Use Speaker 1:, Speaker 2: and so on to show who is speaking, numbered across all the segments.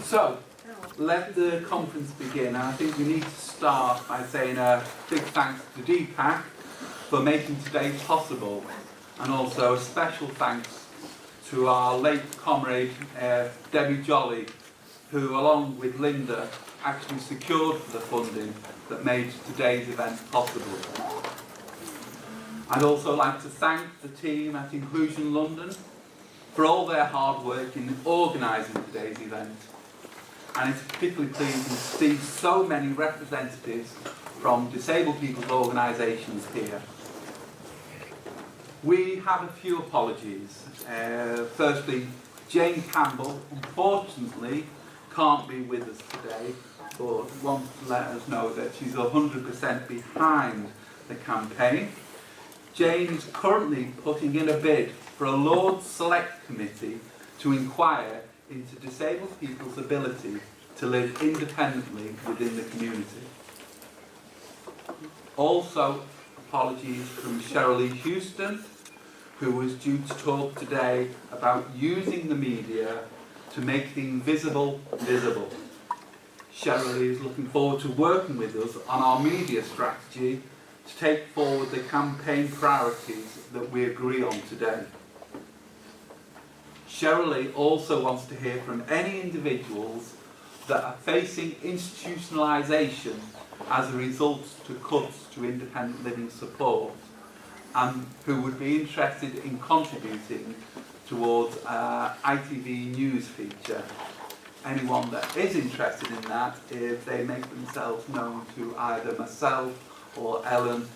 Speaker 1: So, let the conference begin. And I think we need to start by saying a big thanks to Deepak for making today possible, and also a special thanks to our late comrade Debbie Jolly, who along with Linda actually secured the funding that made today's event possible. I'd also like to thank the team at Inclusion London for all their hard work in organising today's event. And it's particularly pleasing to see so many representatives from disabled people's organisations here. We have a few apologies. Firstly, Jane Campbell, unfortunately, can't be with us today, but wants to let us know that she's 100% behind the campaign. Jane is currently putting in a bid for a Lords Select Committee to inquire into disabled people's ability to live independently within the community. Also, apologies from Cheryl Lee Houston, who was due to talk today about using the media to make the invisible visible. Cheryl Lee is looking forward to working with us on our media strategy to take forward the campaign priorities that we agree on today. Cheryl Lee also wants to hear from any individuals that are facing institutionalisation as a result to cuts to independent living support, and who would be interested in contributing towards ITV news feature. Anyone that is interested in that, if they make themselves known to either myself or Ellen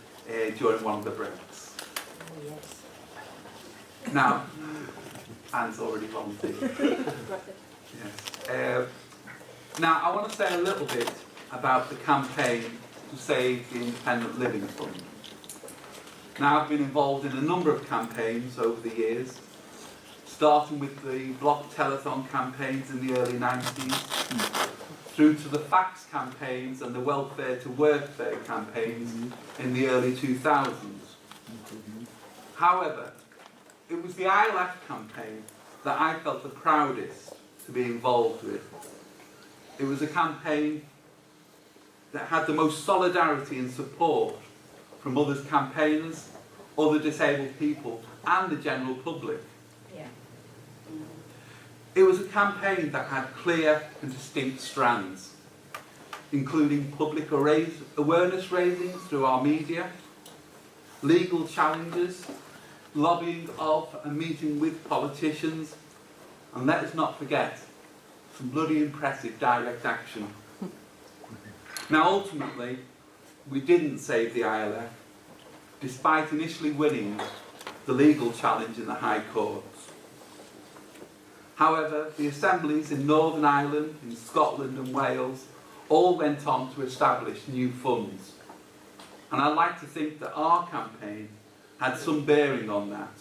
Speaker 1: during one of the breaks.
Speaker 2: Oh, yes.
Speaker 1: Now, Anne's already volunteered. Yes. Now, I want to say a little bit about the campaign to save the Independent Living Fund. Now, I've been involved in a number of campaigns over the years, starting with the block telethon campaigns in the early 90s, through to the fax campaigns and the welfare to workfare campaigns in the early 2000s. However, it was the ILF campaign that I felt the proudest to be involved with. It was a campaign that had the most solidarity and support from other campaigners, other disabled people, and the general public.
Speaker 2: Yeah.
Speaker 1: It was a campaign that had clear and distinct strands, including public awareness raising through our media, legal challenges, lobbying of and meeting with politicians, and let us not forget, some bloody impressive direct action. Now ultimately, we didn't save the ILF, despite initially winning the legal challenge in the High Courts. However, the assemblies in Northern Ireland, in Scotland and Wales all went on to establish new funds. And I'd like to think that our campaign had some bearing on that.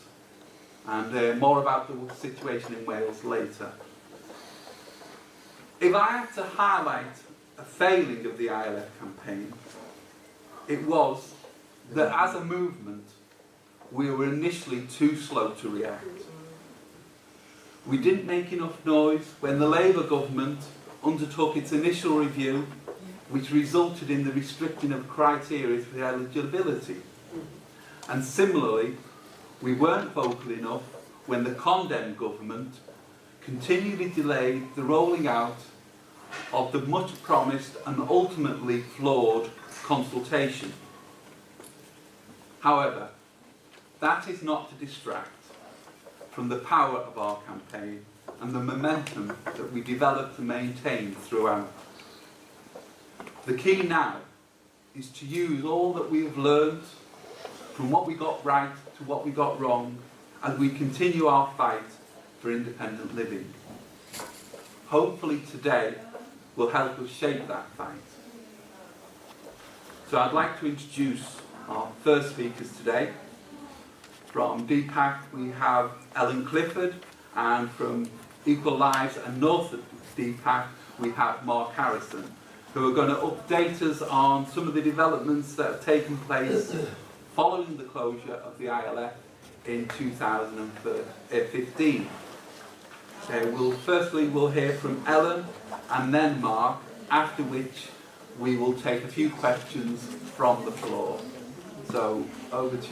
Speaker 1: And more about the situation in Wales later. If I had to highlight a failing of the ILF campaign, it was that as a movement, we were initially too slow to react. We didn't make enough noise when the Labour government undertook its initial review, which resulted in the restricting of criteria for eligibility. And similarly, we weren't vocal enough when the Condemned government continually delayed the rolling out of the much promised and ultimately flawed consultation. However, that is not to distract from the power of our campaign and the momentum that we developed and maintained throughout. The key now is to use all that we have learned, from what we got right to what we got wrong, as we continue our fight for independent living. Hopefully today will help us shape that fight. So I'd like to introduce our first speakers today. From DPAC we have Ellen Clifford, and from Equal Lives and North of DPAC we have Mark Harrison, who are going to update us on some of the developments that have taken place following the closure of the ILF in 2015. We'll hear from Ellen and then Mark, after which we will take a few questions from the floor. So over to you.